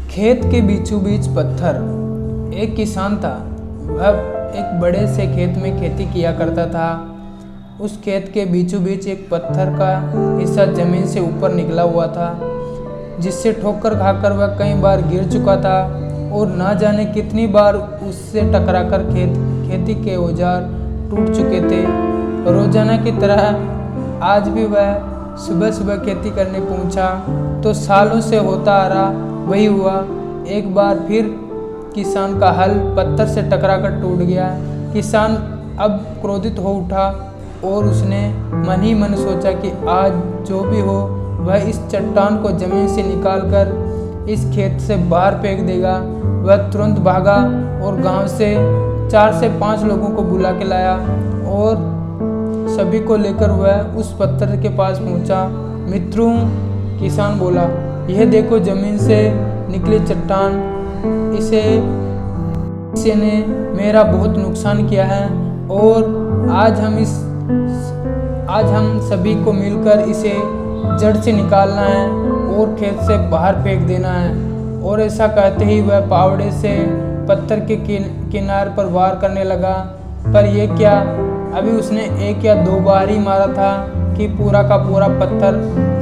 खेत के बीचों बीच पत्थर। एक किसान था। वह एक बड़े से खेत में खेती किया करता था। उस खेत के बीचों बीच एक पत्थर का हिस्सा जमीन से ऊपर निकला हुआ था, जिससे ठोकर खाकर वह कई बार गिर चुका था और ना जाने कितनी बार उससे टकराकर खेती के औजार टूट चुके थे। रोजाना की तरह आज भी वह सुबह सुबह खेती करने पहुंचा तो सालों से होता आ रहा वही हुआ। एक बार फिर किसान का हल पत्थर से टकराकर टूट गया। किसान अब क्रोधित हो उठा और उसने मन ही मन सोचा कि आज जो भी हो वह इस चट्टान को जमीन से निकालकर इस खेत से बाहर फेंक देगा। वह तुरंत भागा और गांव से 4 से 5 लोगों को बुला के लाया और सभी को लेकर वह उस पत्थर के पास पहुंचा। मित्रों, किसान बोला, यह देखो जमीन से निकली चट्टान, इसे ने मेरा बहुत नुकसान किया है और आज हम सभी को मिलकर इसे जड़ से निकालना है और खेत से बाहर फेंक देना है। और ऐसा कहते ही वह फावड़े से पत्थर के किनारे पर वार करने लगा। पर यह क्या, अभी उसने 1 या 2 बार ही मारा था कि पूरा का पूरा पत्थर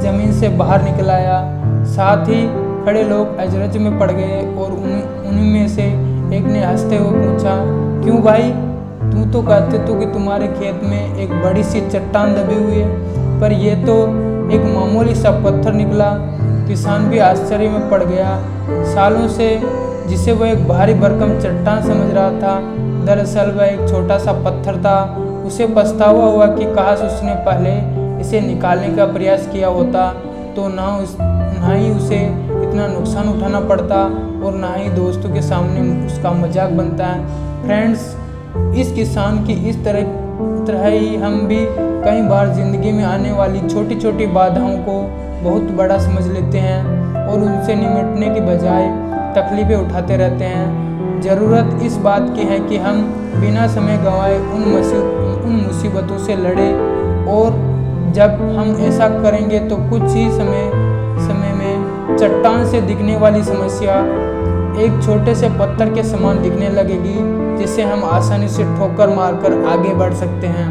जमीन से बाहर निकल आया। साथ ही खड़े लोग अचरज में पड़ गए और उन्हीं में से एक ने हंसते हुए पूछा, क्यों भाई, तू तो कहते तो कि तुम्हारे खेत में एक बड़ी सी चट्टान दबी हुई है, पर यह तो एक मामूली सा पत्थर निकला। किसान भी आश्चर्य में पड़ गया। सालों से जिसे वह एक भारी भरकम चट्टान समझ रहा था, दरअसल वह एक छोटा सा पत्थर था। उसे पछतावा हुआ कि काश उसने पहले इसे निकालने का प्रयास किया होता तो ना ही उसे इतना नुकसान उठाना पड़ता और ना ही दोस्तों के सामने उसका मजाक बनता है। फ्रेंड्स, इस किसान की इस तरह ही हम भी कई बार जिंदगी में आने वाली छोटी छोटी बाधाओं को बहुत बड़ा समझ लेते हैं और उनसे निपटने की बजाय तकलीफें उठाते रहते हैं। ज़रूरत इस बात की है कि हम बिना समय गंवाए उन मुसीबतों से लड़े, और जब हम ऐसा करेंगे तो कुछ ही समय में चट्टान से दिखने वाली समस्या एक छोटे से पत्थर के समान दिखने लगेगी, जिसे हम आसानी से ठोकर मारकर आगे बढ़ सकते हैं।